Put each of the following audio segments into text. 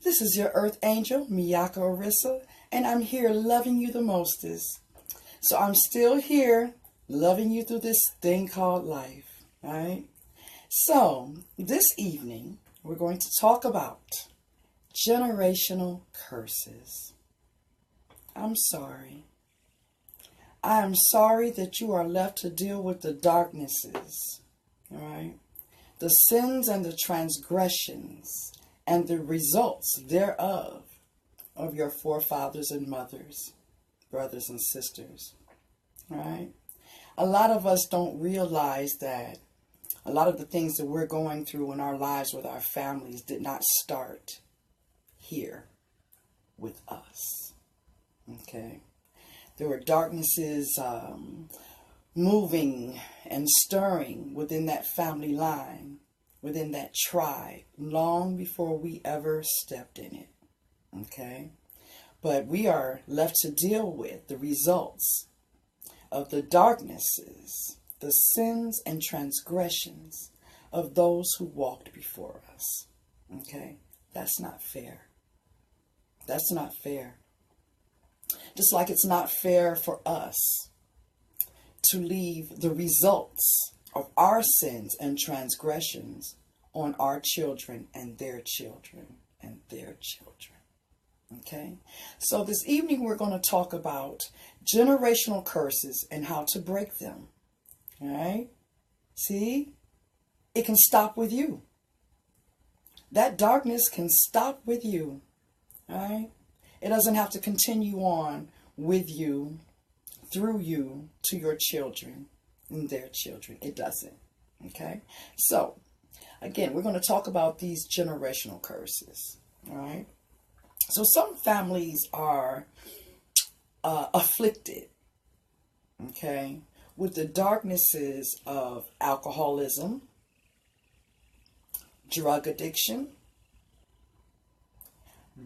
This is your Earth Angel, Miyako Arissa, and I'm here loving you the mostest. So I'm still here loving you through this thing called life, right? So this evening, we're going to talk about generational curses. I'm sorry. I am sorry that you are left to deal with the darknesses, all right? The sins and the transgressions and the results thereof of your forefathers and mothers, brothers and sisters, right? A lot of us don't realize that a lot of the things that we're going through in our lives with our families did not start here with us, okay? There were darknesses moving and stirring within that family line, within that tribe, long before we ever stepped in it, okay? But we are left to deal with the results of the darknesses, the sins and transgressions of those who walked before us, okay? That's not fair. That's not fair. Just like it's not fair for us to leave the results of our sins and transgressions on our children and their children and their children. Okay? So this evening we're going to talk about generational curses and how to break them. All right? See? It can stop with you. That darkness can stop with you. All right? It doesn't have to continue on with you, through you, to your children and their children. It doesn't. Okay? So, again, we're going to talk about these generational curses. All right? So some families are afflicted, okay, with the darknesses of alcoholism, drug addiction,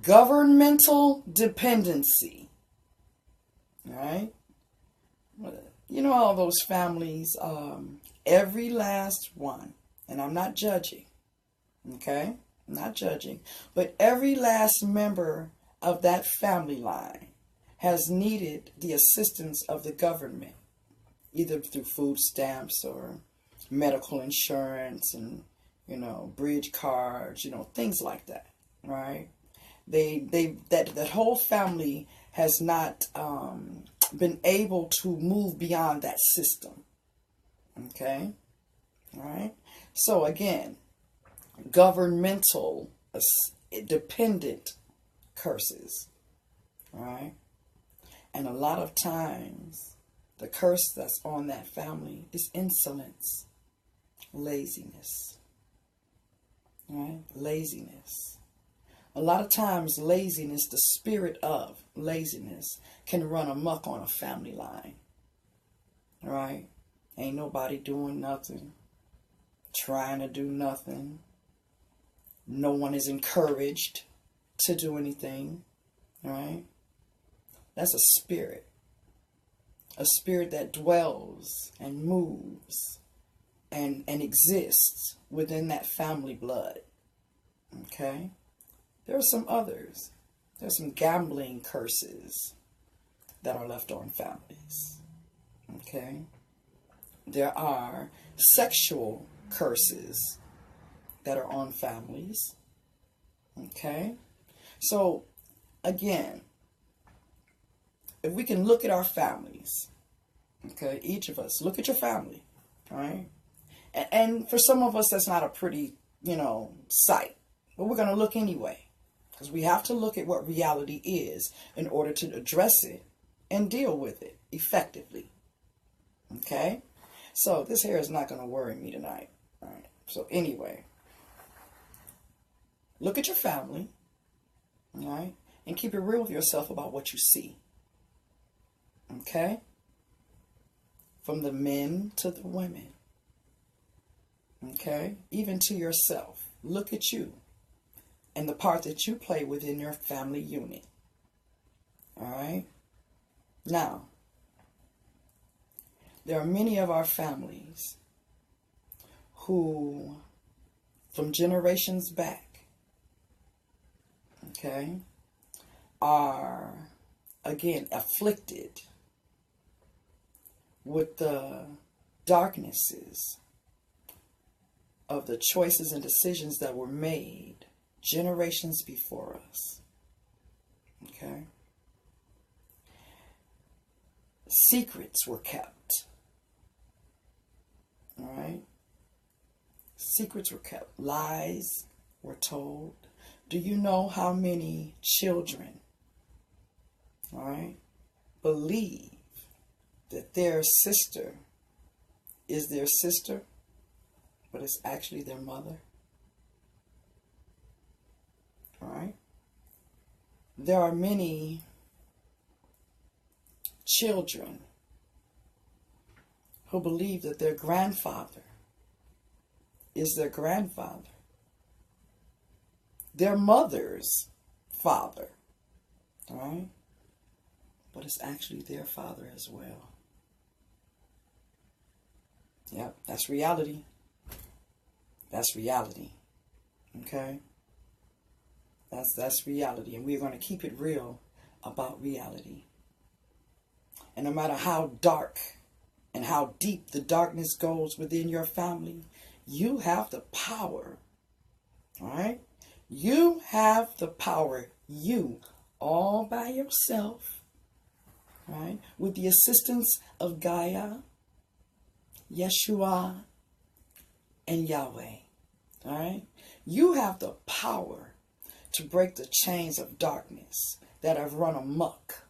governmental dependency. All right? You know, all those families, every last one, and I'm not judging, okay? I'm not judging, but every last member of that family line has needed the assistance of the government, either through food stamps or medical insurance and, you know, bridge cards, you know, things like that, right? That whole family has not been able to move beyond that system. Okay? All right? So again, governmental dependent curses. All right? And a lot of times, the curse that's on that family is insolence, laziness. All right? Laziness. A lot of times, laziness, the spirit of laziness, can run amok on a family line. All right? Ain't nobody doing nothing, trying to do nothing. No one is encouraged to do anything. All right? That's a spirit that dwells and moves and exists within that family blood. Okay? There are some others. There's some gambling curses that are left on families. Okay? There are sexual curses that are on families. Okay? So, again, if we can look at our families, okay, each of us, look at your family, all right? And for some of us, that's not a pretty, you know, sight. But we're going to look anyway. Because we have to look at what reality is in order to address it and deal with it effectively. Okay? So this here is not going to worry me tonight. All right. So anyway, look at your family. All right? And keep it real with yourself about what you see. Okay? From the men to the women. Okay? Even to yourself. Look at you. And the part that you play within your family unit. All right? Now, there are many of our families who, from generations back, okay, are, again, afflicted with the darknesses of the choices and decisions that were made generations before us. Okay? Secrets were kept. All right? Secrets were kept. Lies were told. Do you know how many children, all right, believe that their sister is their sister, but it's actually their mother? All right? There are many children who believe that their grandfather is their grandfather, their mother's father, all right? But it's actually their father as well. Yep, that's reality. That's reality. Okay? That's reality. And we're going to keep it real about reality. And no matter how dark and how deep the darkness goes within your family, you have the power. All right? You have the power. You, all by yourself, right? With the assistance of Gaia, Yeshua, and Yahweh. All right? You have the power to break the chains of darkness that have run amok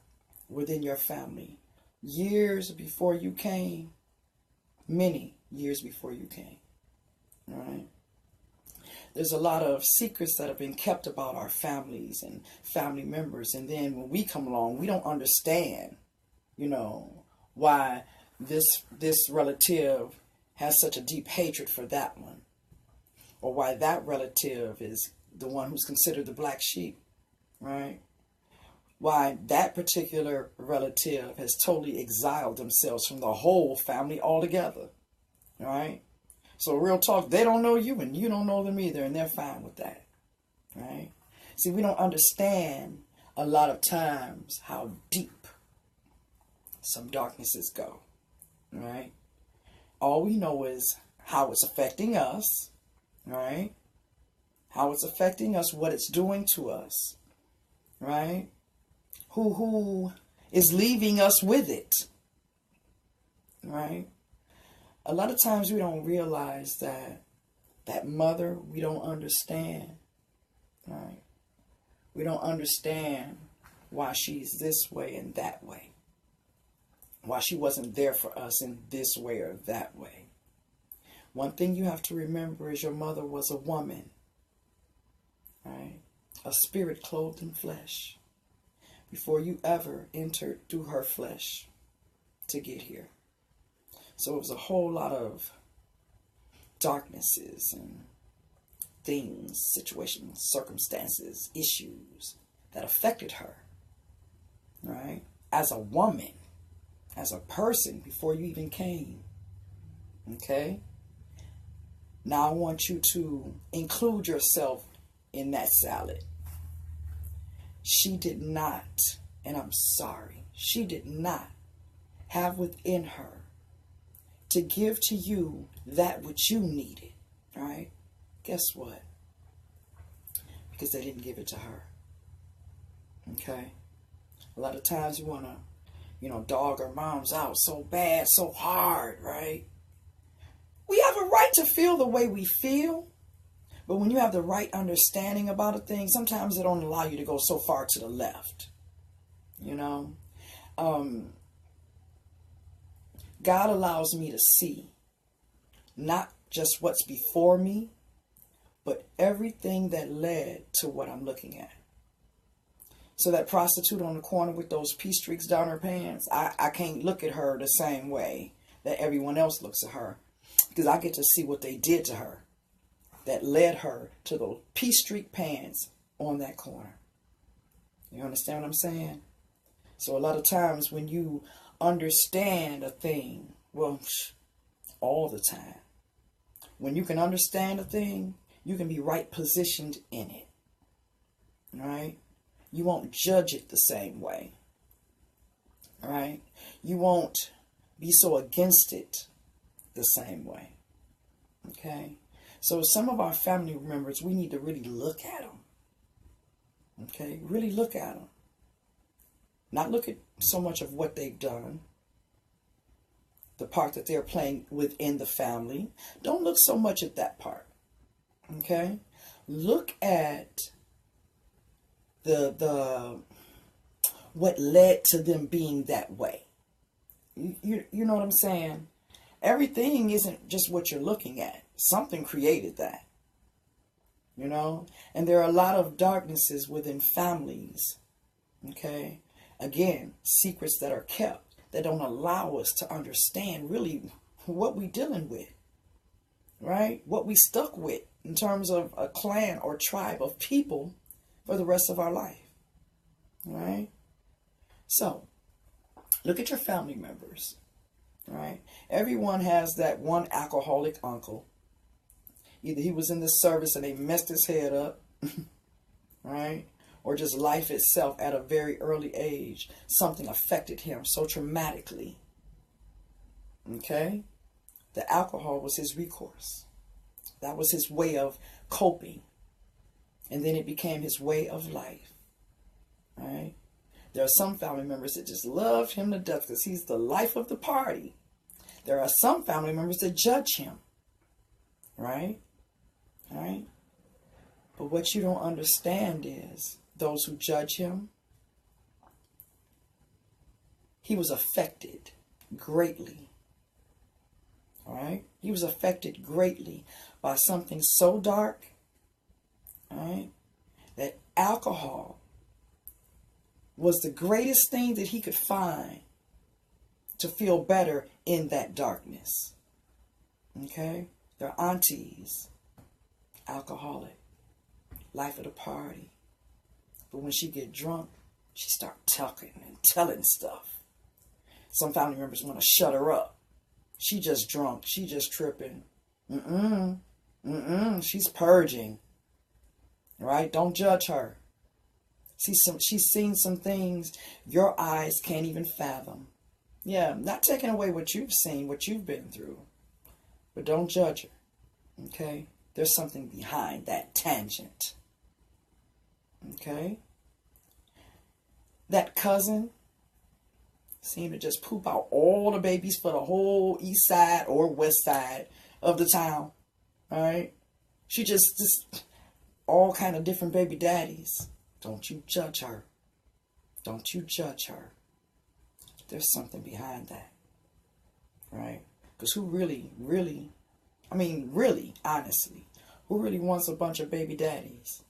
within your family years before you came, many years before you came. All right? There's a lot of secrets that have been kept about our families and family members. And then when we come along, we don't understand, why this relative has such a deep hatred for that one. Or why that relative is the one who's considered the black sheep, right? Why that particular relative has totally exiled themselves from the whole family altogether, right? So real talk, they don't know you and you don't know them either, and they're fine with that, right? See, we don't understand a lot of times how deep some darknesses go, right? All we know is how it's affecting us, right? How it's affecting us, what it's doing to us, right? Who is leaving us with it, right? A lot of times we don't realize that mother, we don't understand, right? We don't understand why she's this way and that way. Why she wasn't there for us in this way or that way. One thing you have to remember is your mother was a woman, right? A spirit clothed in flesh. Before you ever entered through her flesh to get here. So it was a whole lot of darknesses and things, situations, circumstances, issues that affected her, right? As a woman, as a person before you even came, okay? Now I want you to include yourself in that salad. She did not, and I'm sorry, she did not have within her to give to you that which you needed, right? Guess what? Because they didn't give it to her, okay? A lot of times we want to, dog our moms out so bad, so hard, right? We have a right to feel the way we feel, but when you have the right understanding about a thing, sometimes it don't allow you to go so far to the left, God allows me to see not just what's before me, but everything that led to what I'm looking at. So that prostitute on the corner with those pea streaks down her pants, I can't look at her the same way that everyone else looks at her, because I get to see what they did to her that led her to those pea streak pants on that corner. You understand what I'm saying? So a lot of times when you understand a thing, well, all the time, when you can understand a thing, you can be right positioned in it. right? You won't judge it the same way, right? You won't be so against it the same way, okay? So some of our family members, we need to really look at them, okay? Really look at them. Not look at so much of what they've done, the part that they're playing within the family. Don't look so much at that part, okay? Look at the what led to them being that way. You know what I'm saying? Everything isn't just what you're looking at. Something created that, you know? And there are a lot of darknesses within families, okay? Again, secrets that are kept that don't allow us to understand really what we're dealing with, right? What we stuck with in terms of a clan or tribe of people for the rest of our life, right? So, look at your family members, right? Everyone has that one alcoholic uncle. Either he was in the service and they messed his head up, right? Or just life itself at a very early age, something affected him so traumatically, okay? The alcohol was his recourse. That was his way of coping. And then it became his way of life, right? There are some family members that just loved him to death because he's the life of the party. There are some family members that judge him, right? Right? But what you don't understand is those who judge him, he was affected greatly. All right? He was affected greatly by something so dark, all right, that alcohol was the greatest thing that he could find to feel better in that darkness. Okay? Their aunties, alcoholic, life of the party. But when she get drunk, she start talking and telling stuff. Some family members want to shut her up. She just drunk. She just tripping. She's purging. Right? Don't judge her. She's seen some things your eyes can't even fathom. Yeah, not taking away what you've seen, what you've been through. But don't judge her. Okay? There's something behind that tangent. Okay? That cousin seemed to just poop out all the babies for the whole east side or west side of the town. All right? She just all kind of different baby daddies. Don't you judge her. Don't you judge her. There's something behind that. Right? Because who really, honestly, who really wants a bunch of baby daddies?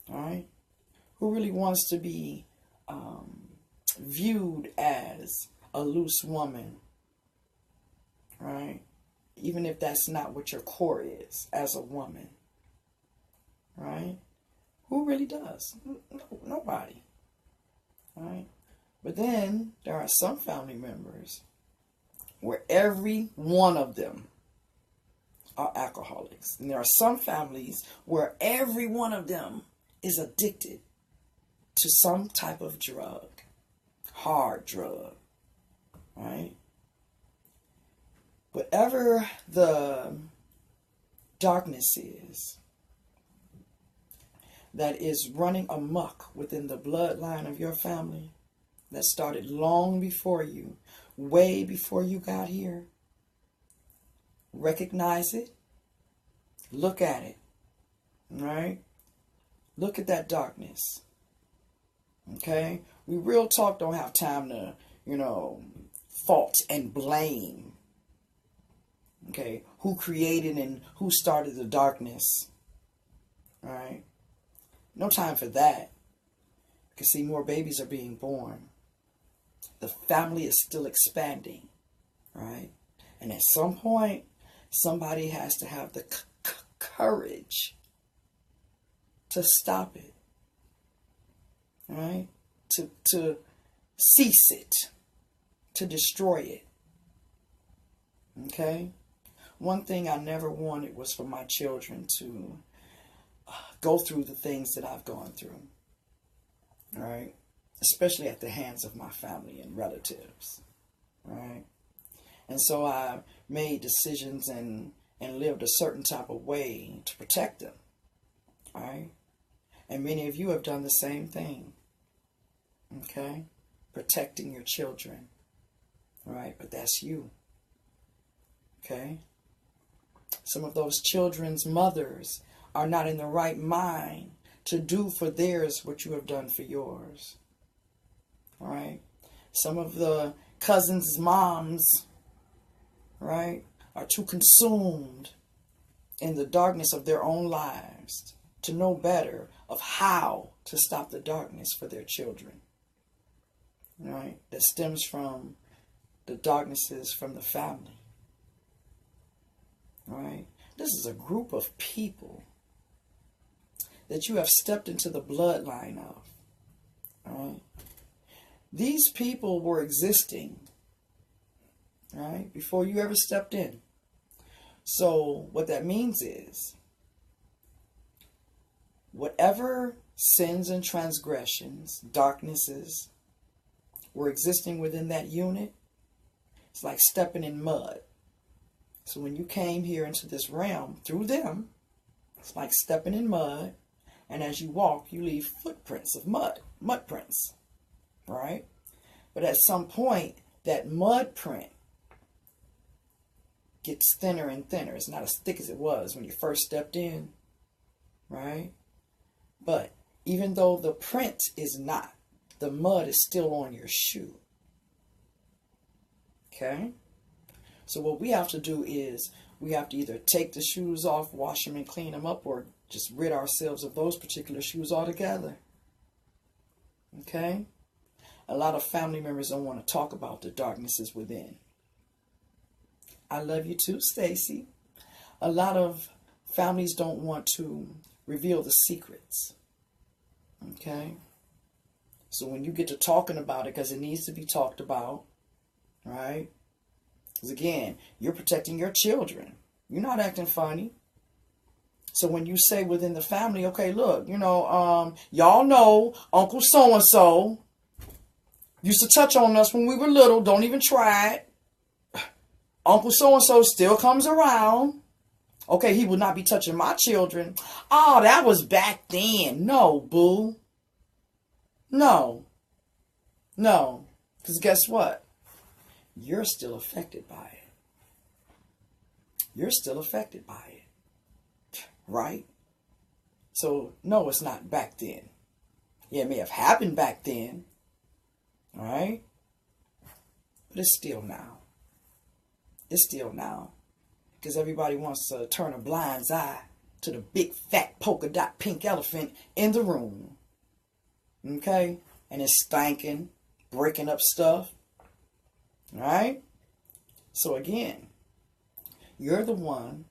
All right? Who really wants to be viewed as a loose woman? Right? Even if that's not what your core is as a woman. Right? Who really does? Nobody. Right? But then there are some family members where every one of them are alcoholics. And there are some families where every one of them is addicted to some type of drug, hard drug, right? Whatever the darkness is that is running amok within the bloodline of your family, that started long before you, way before you got here, recognize it, look at it, right? Look at that darkness, okay? We real talk don't have time to, fault and blame, okay? Who created and who started the darkness, all right? No time for that. Because see, more babies are being born. The family is still expanding, right? And at some point, somebody has to have the courage to stop it, right? To cease it, to destroy it, okay? One thing I never wanted was for my children to go through the things that I've gone through. All right. Especially at the hands of my family and relatives. All right. And so I made decisions and lived a certain type of way to protect them. All right. And many of you have done the same thing. Okay. Protecting your children. All right. But that's you. Okay. Some of those children's mothers are not in the right mind to do for theirs what you have done for yours. All right. Some of the cousins' moms, right, are too consumed in the darkness of their own lives to know better of how to stop the darkness for their children. Right. That stems from the darknesses from the family. All right. This is a group of people that you have stepped into the bloodline of. All right. These people were existing, right, before you ever stepped in. So what that means is, whatever sins and transgressions, darknesses were existing within that unit, it's like stepping in mud. So when you came here into this realm through them, it's like stepping in mud. And as you walk, you leave footprints of mud prints, right? But at some point, that mud print gets thinner and thinner. It's not as thick as it was when you first stepped in, right? But even though the print is not, the mud is still on your shoe. Okay? So what we have to do is we have to either take the shoes off, wash them and clean them up, or just rid ourselves of those particular shoes altogether. Okay? A lot of family members don't want to talk about the darknesses within. I love you too, Stacy. A lot of families don't want to reveal the secrets. Okay? So when you get to talking about it, because it needs to be talked about, right? Because again, you're protecting your children. You're not acting funny. So when you say within the family, okay, look, y'all know Uncle so-and-so used to touch on us when we were little. Don't even try it. Uncle so-and-so still comes around. Okay, he will not be touching my children. Oh, that was back then. No, boo. No. No. Because guess what? You're still affected by it. You're still affected by it. Right? So, no, it's not back then. Yeah, it may have happened back then. All right? But it's still now. It's still now. Because everybody wants to turn a blind eye to the big, fat, polka dot pink elephant in the room. Okay? And it's stanking, breaking up stuff. All right? So again, you're the one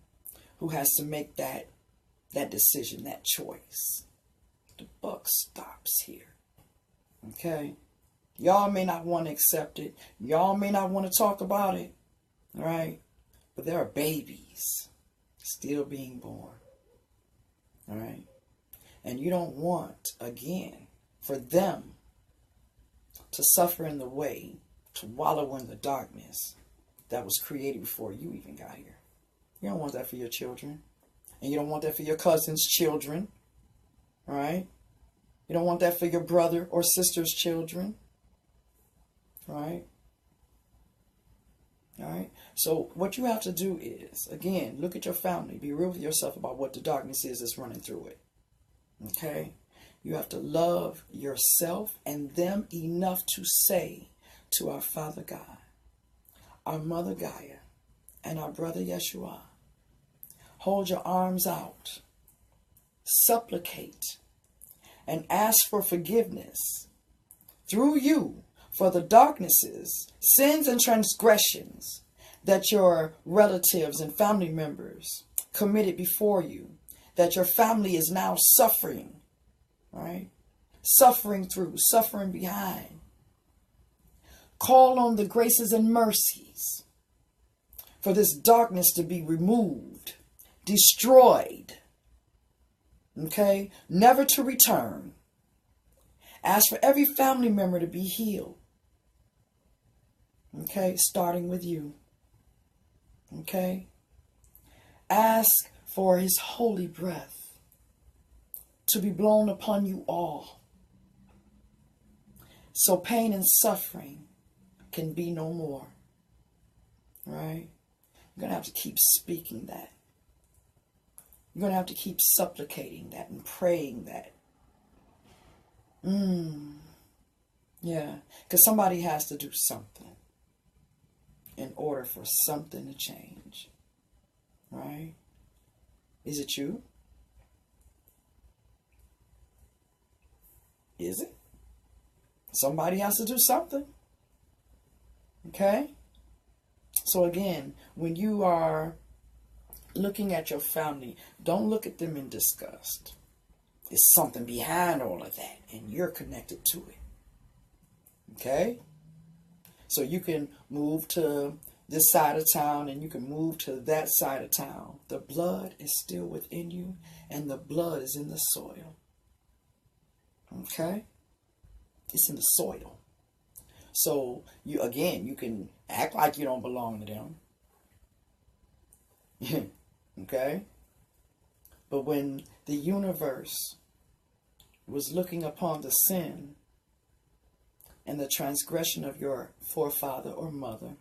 who has to make that decision, that choice. The buck stops here. Okay? Y'all may not want to accept it. Y'all may not want to talk about it. All right? But there are babies still being born. All right? And you don't want, again, for them to suffer in the way, to wallow in the darkness that was created before you even got here. You don't want that for your children. And you don't want that for your cousin's children. All right? You don't want that for your brother or sister's children. All right? All right? So what you have to do is, again, look at your family. Be real with yourself about what the darkness is that's running through it. Okay? You have to love yourself and them enough to say to our Father God, our Mother Gaia, and our Brother Yeshua, hold your arms out, supplicate, and ask for forgiveness through you for the darknesses, sins, and transgressions that your relatives and family members committed before you, that your family is now suffering, right? Suffering through, suffering behind. Call on the graces and mercies for this darkness to be removed, destroyed, Okay? Never to return. Ask for every family member to be healed. Okay? Starting with you. Okay? Ask for his holy breath to be blown upon you all, so pain and suffering can be no more. Right? You're going to have to keep speaking that. You're going to have to keep supplicating that and praying that. Yeah, because somebody has to do something in order for something to change. Right? Is it you? Is it? Somebody has to do something. Okay? So again, when you are looking at your family, don't look at them in disgust. There's something behind all of that, and you're connected to it. Okay? So you can move to this side of town, and you can move to that side of town. The blood is still within you, and the blood is in the soil. Okay? It's in the soil. So you can act like you don't belong to them. Okay? But when the universe was looking upon the sin and the transgression of your forefather or mother,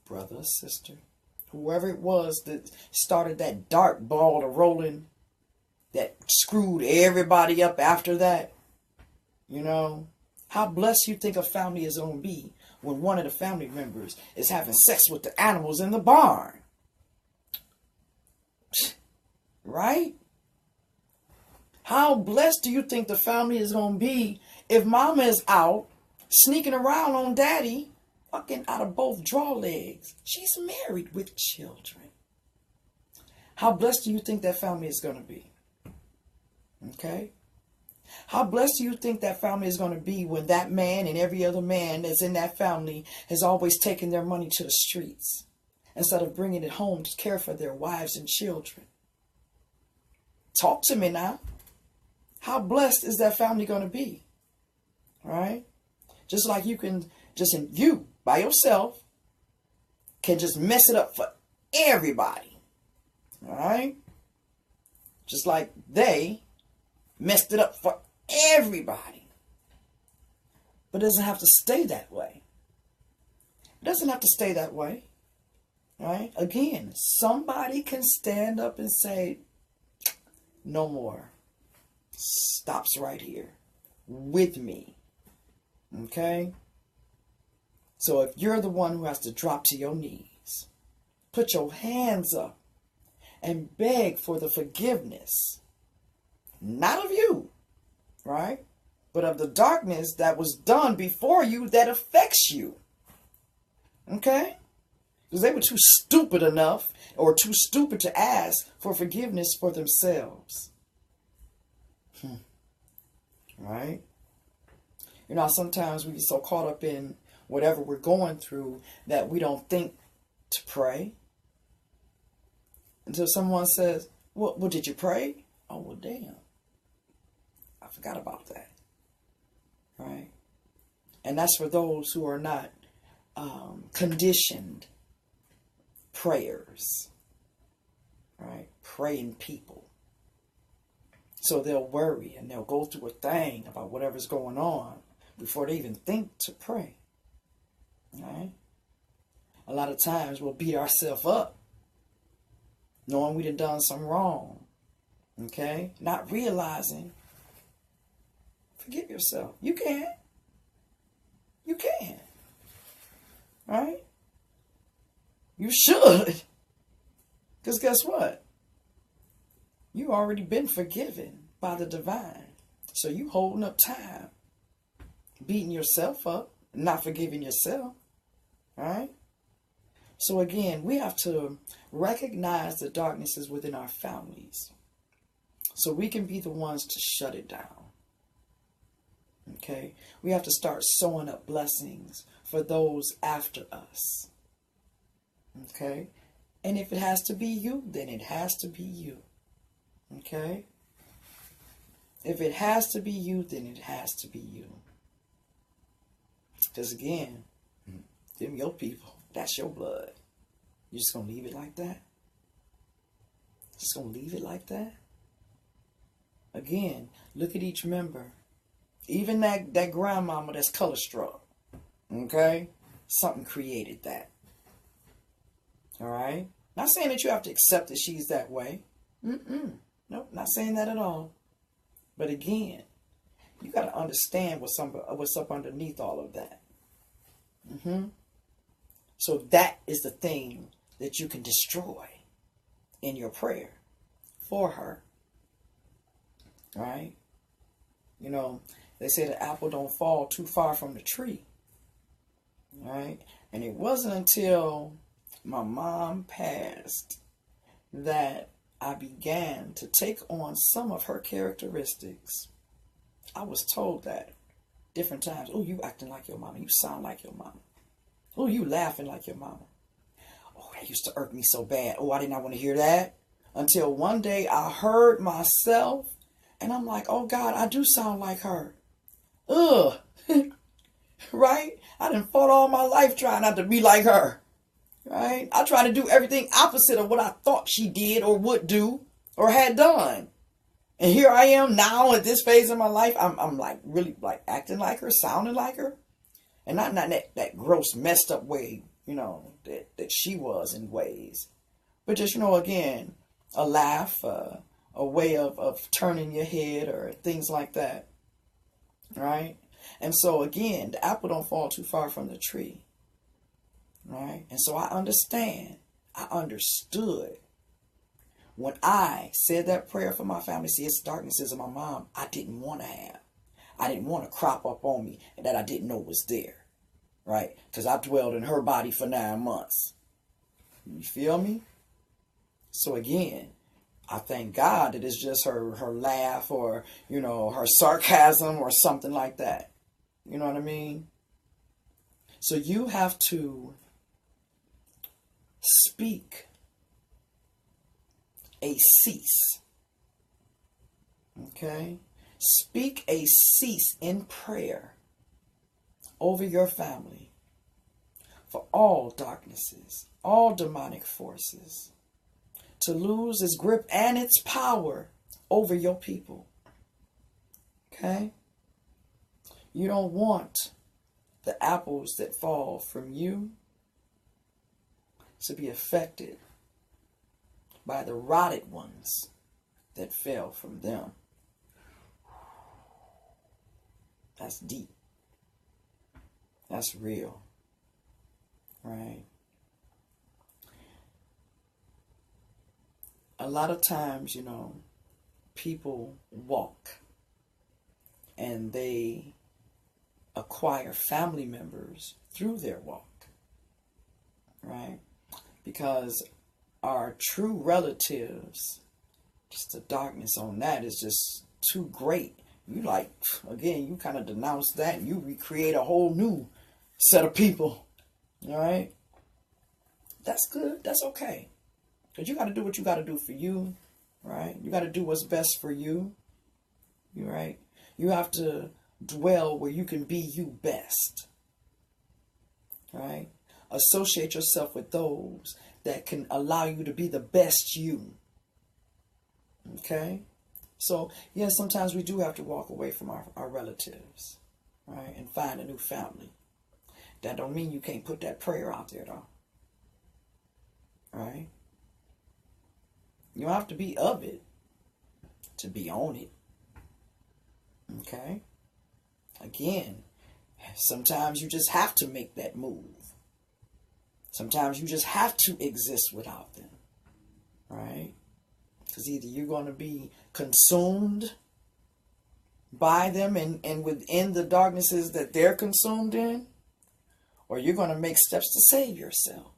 brother or sister, whoever it was that started that dark ball to rolling that screwed everybody up after that, you know, how blessed you think a family is going to be when one of the family members is having sex with the animals in the barn. Right? How blessed do you think the family is going to be if mama is out sneaking around on daddy, fucking out of both draw legs? She's married with children. How blessed do you think that family is going to be? Okay? How blessed do you think that family is going to be when that man and every other man that's in that family has always taken their money to the streets instead of bringing it home to care for their wives and children? Talk to me now. How blessed is that family going to be? Right? Just like you can, you by yourself can just mess it up for everybody. All right? Just like they messed it up for everybody. But it doesn't have to stay that way. It doesn't have to stay that way. Right? Again, somebody can stand up and say, no more. Stops right here with me. Okay? So if you're the one who has to drop to your knees, put your hands up and beg for the forgiveness, not of you, right? But of the darkness that was done before you that affects you. Okay? Because they were too stupid enough or too stupid to ask for forgiveness for themselves. Right? You know, sometimes we get so caught up in whatever we're going through that we don't think to pray. Until someone says, well, did you pray? Oh, well, damn. I forgot about that. Right? And that's for those who are not conditioned prayers. Right? Praying people. So they'll worry and they'll go through a thing about whatever's going on before they even think to pray. Right? A lot of times we'll beat ourselves up knowing we done something wrong. Okay? Not realizing. Forgive yourself. You can. You can. Right? You should. Because guess what? You already been forgiven by the divine. So you holding up time. Beating yourself up. Not forgiving yourself. Right? So again, we have to recognize the darknesses within our families. So we can be the ones to shut it down. Okay? We have to start sowing up blessings for those after us. Okay? And if it has to be you, then it has to be you. Okay? If it has to be you, then it has to be you. Because again, them your people. That's your blood. You just gonna leave it like that? Just gonna leave it like that? Again, look at each member. Even that grandmama that's color struck. Okay? Something created that. Alright? Not saying that you have to accept that she's that way. Nope, not saying that at all. But again, you got to understand what's up underneath all of that. So that is the thing that you can destroy in your prayer for her. Right? You know, they say the apple don't fall too far from the tree. Right? And it wasn't until my mom passed that I began to take on some of her characteristics. I was told that different times. Oh, you acting like your mama. You sound like your mama. Oh, you laughing like your mama. Oh, that used to irk me so bad. Oh, I did not want to hear that. Until one day I heard myself and I'm like, oh God, I do sound like her. Ugh. Right? I done fought all my life trying not to be like her. Right? I try to do everything opposite of what I thought she did or would do or had done. And here I am now at this phase of my life. I'm like really like acting like her, sounding like her. And not that gross, messed up way, you know, that she was in ways. But just, you know, again, a laugh, a way of turning your head or things like that. Right? And so again, the apple don't fall too far from the tree. Right? And so I understood when I said that prayer for my family. See, it's darknesses of my mom I didn't want to have. I didn't want to crop up on me and that I didn't know was there. Right? Because I dwelled in her body for 9 months. You feel me? So again, I thank God that it's just her laugh or, you know, her sarcasm or something like that. You know what I mean? So you have to speak a cease. Okay? Speak a cease in prayer over your family for all darknesses, all demonic forces, to lose its grip and its power over your people. Okay? You don't want the apples that fall from you to be affected by the rotted ones that fell from them. That's deep. That's real. Right? A lot of times, you know, people walk and they acquire family members through their walk. Right? Because our true relatives, just the darkness on that is just too great. You like, again, you kind of denounce that and you recreate a whole new set of people. All right? That's good. That's okay. Because you got to do what you got to do for you. Right? You got to do what's best for you. You right? You have to dwell where you can be you best. Right? Associate yourself with those that can allow you to be the best you. Okay? So, yes, sometimes we do have to walk away from our relatives, right? And find a new family. That don't mean you can't put that prayer out there, though. Right? You don't have to be of it to be on it. Okay? Again, sometimes you just have to make that move. Sometimes you just have to exist without them. Right? Because either you're going to be consumed by them and within the darknesses that they're consumed in, or you're going to make steps to save yourself.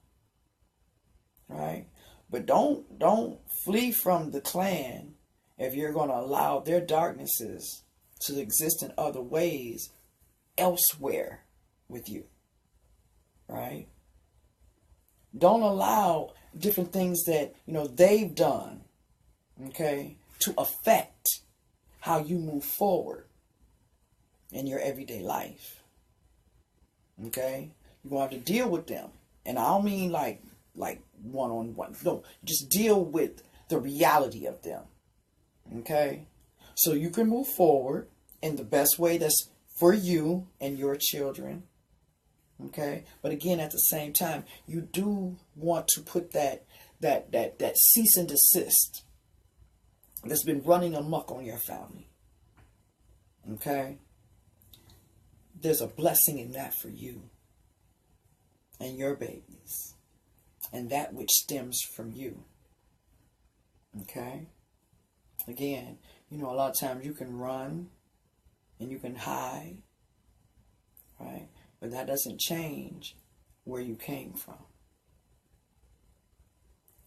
Right? But don't flee from the clan if you're going to allow their darknesses to exist in other ways elsewhere with you. Right? Don't allow different things that, you know, they've done, okay, to affect how you move forward in your everyday life. Okay? You're going to have to deal with them. And I don't mean like one-on-one. No, just deal with the reality of them. Okay? So you can move forward in the best way that's for you and your children. Okay? But again, at the same time, you do want to put that cease and desist that's been running amok on your family. Okay? There's a blessing in that for you and your babies, and that which stems from you. Okay? Again, a lot of times you can run and you can hide, right? But that doesn't change where you came from,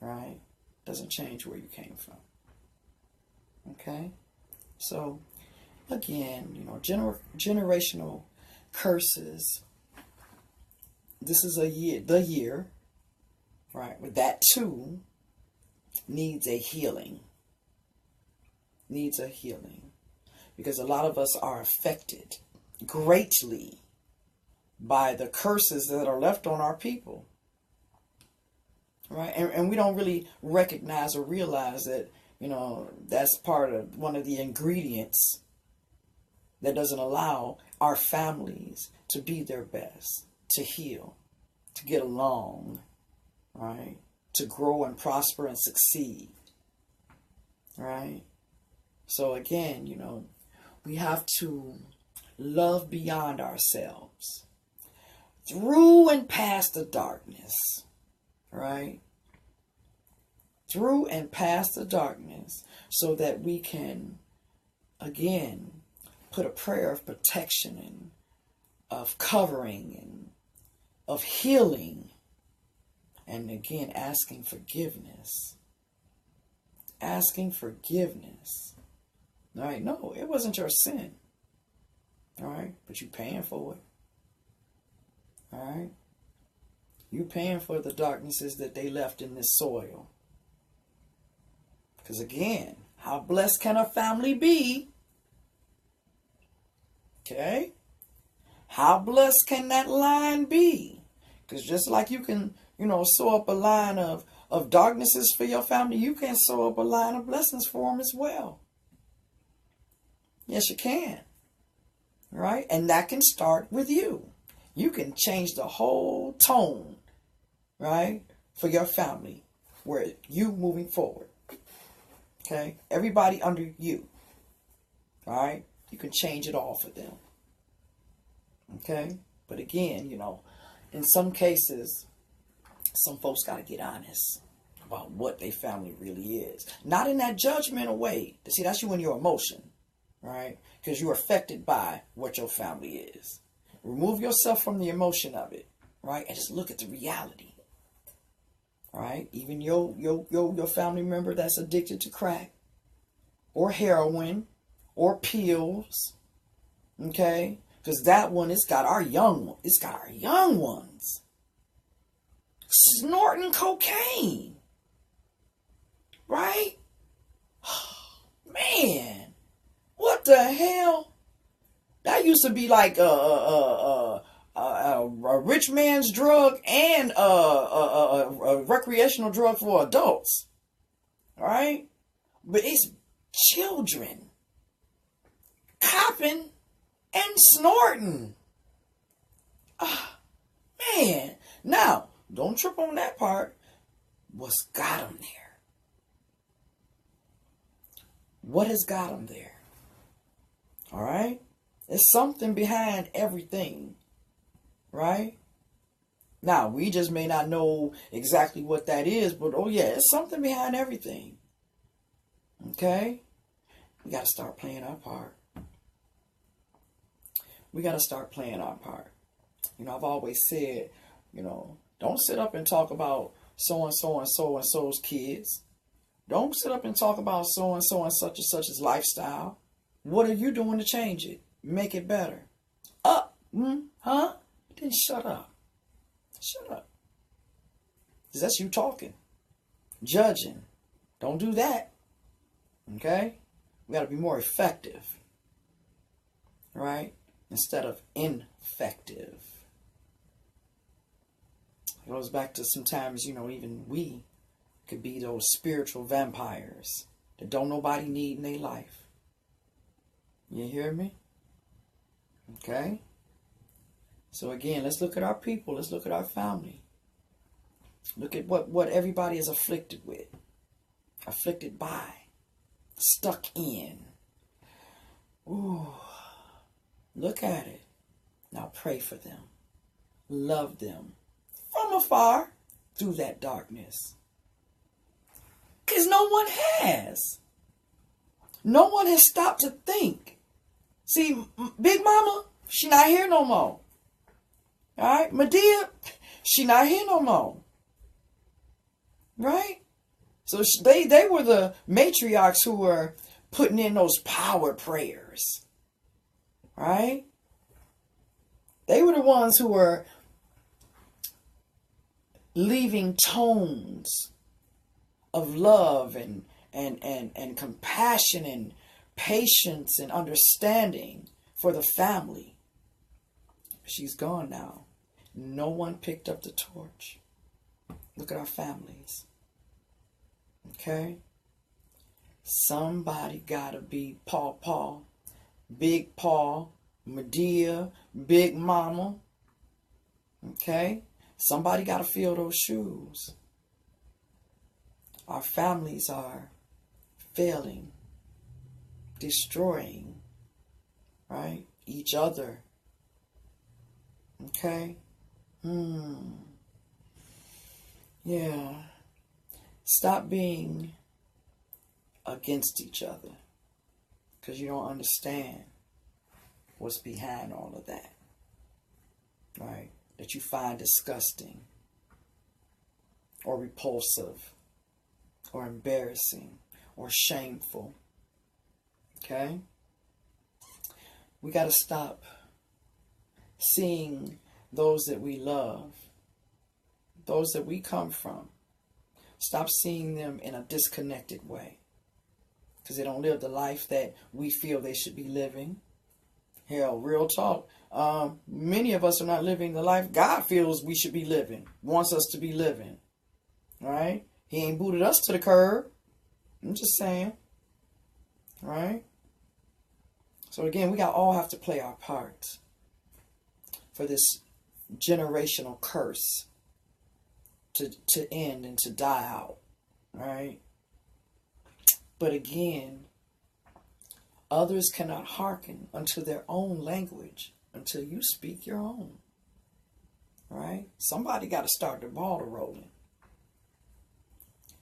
right? Doesn't change where you came from. Okay? So, again, generational curses. This is the year, right? But that too needs a healing. Needs a healing. Because a lot of us are affected greatly by the curses that are left on our people. Right? And we don't really recognize or realize that, that's part of one of the ingredients that doesn't allow our families to be their best, to heal, to get along, right? To grow and prosper and succeed, right? So again, we have to love beyond ourselves, through and past the darkness, right? Through and past the darkness, so that we can, again, put a prayer of protection and of covering and of healing, and again, asking forgiveness. Asking forgiveness. All right, no, it wasn't your sin. All right, but you paying for it. All right, you paying for the darknesses that they left in this soil. Because again, how blessed can a family be? Okay? How blessed can that line be? Because just like you can, sew up a line of darknesses for your family, you can sew up a line of blessings for them as well. Yes, you can. Right? And that can start with you. You can change the whole tone, right, for your family, where you moving forward. Okay? Everybody under you. All right? You can change it all for them. Okay? But again, in some cases, some folks got to get honest about what their family really is. Not in that judgmental way. See, that's you and your emotion, right? Because you're affected by what your family is. Remove yourself from the emotion of it, right? And just look at the reality, right? Even your family member that's addicted to crack or heroin or pills, okay? Because that one, it's got our young ones snorting cocaine, right? Man, what the hell? That used to be like a rich man's drug and a recreational drug for adults, right? But it's children copping and snorting. Man, now don't trip on that part. What's got them there? What has got them there? All right? There's something behind everything, right? Now, we just may not know exactly what that is, but oh yeah, it's something behind everything. Okay? We got to start playing our part. We got to start playing our part. I've always said, don't sit up and talk about so-and-so and so-and-so's kids. Don't sit up and talk about so-and-so and such-and-such's lifestyle. What are you doing to change it? Make it better. Huh? Then shut up. Shut up. 'Cause that's you talking. Judging. Don't do that. Okay? We got to be more effective, right? Instead of ineffective. It goes back to sometimes, even we could be those spiritual vampires that don't nobody need in their life. You hear me? Okay? So again, let's look at our people. Let's look at our family. Look at what everybody is afflicted with. Afflicted by. Stuck in. Ooh. Look at it. Now pray for them. Love them. From afar. Through that darkness. Because no one has. No one has stopped to think. See, Big Mama, she not here no more. Alright? Medea, she not here no more. Right? So they were the matriarchs who were putting in those power prayers. Right? They were the ones who were leaving tones of love and compassion and patience and understanding for the family. She's gone now. No one picked up the torch. Look at our families. Okay? Somebody gotta be Paw, Big Paw, Medea, Big Mama. Okay? Somebody gotta fill those shoes. Our families are failing, destroying, right? Each other. Okay? Yeah. Stop being against each other because you don't understand what's behind all of that. Right? That you find disgusting or repulsive or embarrassing or shameful. Okay? We got to stop seeing those that we love, those that we come from. Stop seeing them in a disconnected way because they don't live the life that we feel they should be living. Hell, real talk. Many of us are not living the life God feels we should be living, wants us to be living. Right? He ain't booted us to the curb. I'm just saying. Right? So again, we all have to play our part for this generational curse to end and to die out. Right? But again, others cannot hearken unto their own language until you speak your own. Right? Somebody got to start the ball rolling.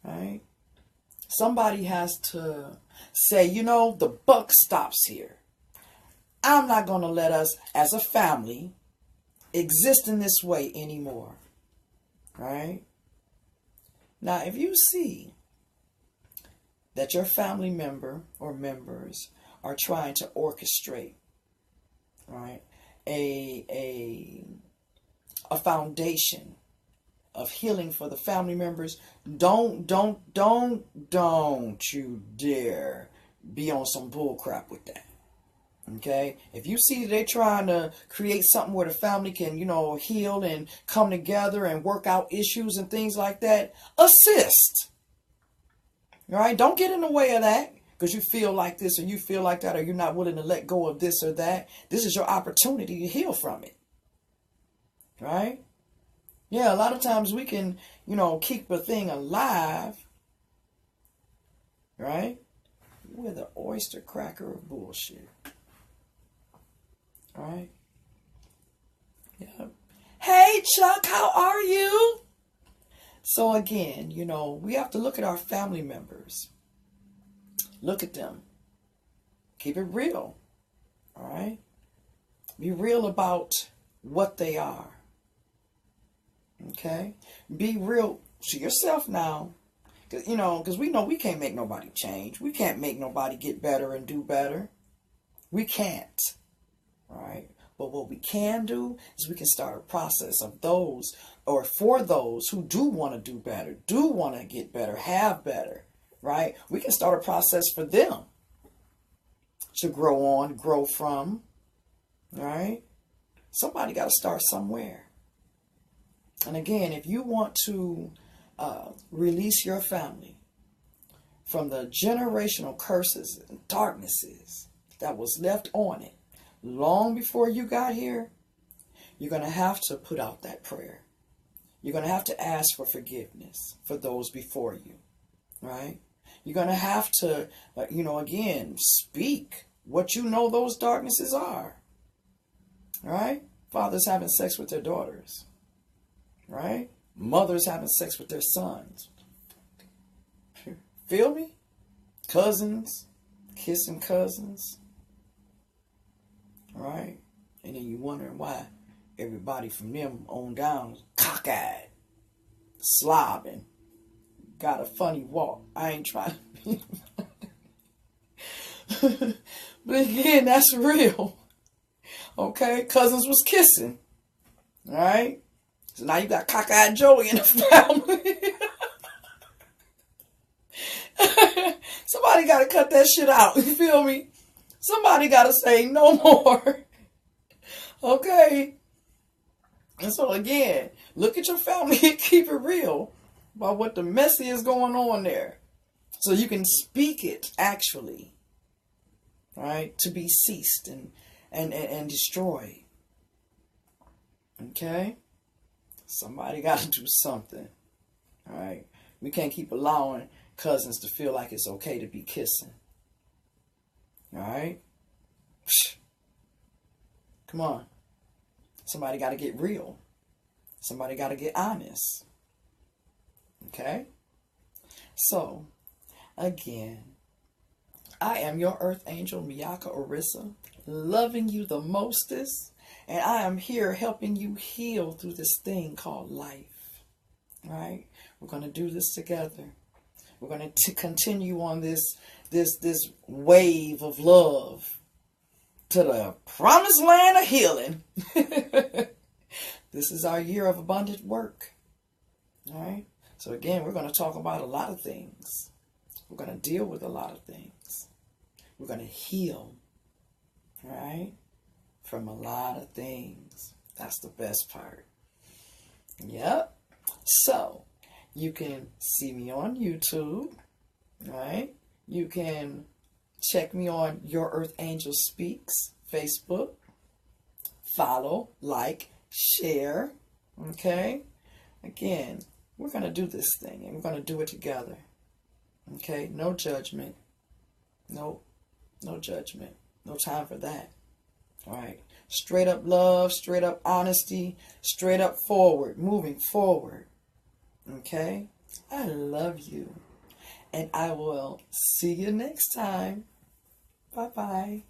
Right? Somebody has to say, the buck stops here. I'm not going to let us as a family exist in this way anymore. Right? Now, if you see that your family member or members are trying to orchestrate, right, a foundation of healing for the family members, don't you dare be on some bull crap with that. Okay? If you see they're trying to create something where the family can, heal and come together and work out issues and things like that, assist. All right? Don't get in the way of that because you feel like this or you feel like that or you're not willing to let go of this or that. This is your opportunity to heal from it. Right? Yeah, a lot of times we can, keep a thing alive. Right? We're the oyster cracker of bullshit. Right? Yeah. Hey, Chuck, how are you? So again, we have to look at our family members. Look at them. Keep it real. All right? Be real about what they are. Okay? Be real to yourself now. Because we know we can't make nobody change. We can't make nobody get better and do better. We can't. All right? But what we can do is we can start a process of those, or for those who do want to do better, do want to get better, have better, right? We can start a process for them. to grow on, grow from. Right? Somebody got to start somewhere. And again, if you want to release your family from the generational curses and darknesses that was left on it long before you got here, you're going to have to put out that prayer. You're going to have to ask for forgiveness for those before you, right? You're going to have to, again, speak what you know those darknesses are, right? Fathers having sex with their daughters, right? Mothers having sex with their sons. Feel me? Cousins, kissing cousins, right? And then you wondering why everybody from them on down is cockeyed, slobbing, got a funny walk. I ain't trying to be but again, that's real. Okay, cousins was kissing. All right, so now you got cockeyed Joey in the family. Somebody got to cut that shit out. You feel me? Somebody got to say no more. Okay. And so again, look at your family and keep it real about what the messy is going on there. So you can speak it actually. Right? To be ceased and destroyed. Okay? Somebody got to do something. All right? We can't keep allowing cousins to feel like it's okay to be kissing. All right? Come on. Somebody got to get real. Somebody got to get honest. Okay? So, again, I am your earth angel, Miyaka Orissa, loving you the mostest, and I am here helping you heal through this thing called life. Right? We're going to do this together. We're going to continue on this wave of love to the promised land of healing. This is our year of abundant work. All right? So again, we're going to talk about a lot of things. We're going to deal with a lot of things. We're going to heal, right? From a lot of things. That's the best part. Yep. So, you can see me on YouTube, right? You can check me on Your Earth Angel Speaks, Facebook. Follow, like, share, okay? Again, we're going to do this thing, and we're going to do it together, okay? No judgment. No judgment. No time for that, all right? Straight up love, straight up honesty, straight up forward, moving forward, okay? I love you, and I will see you next time. Bye-bye.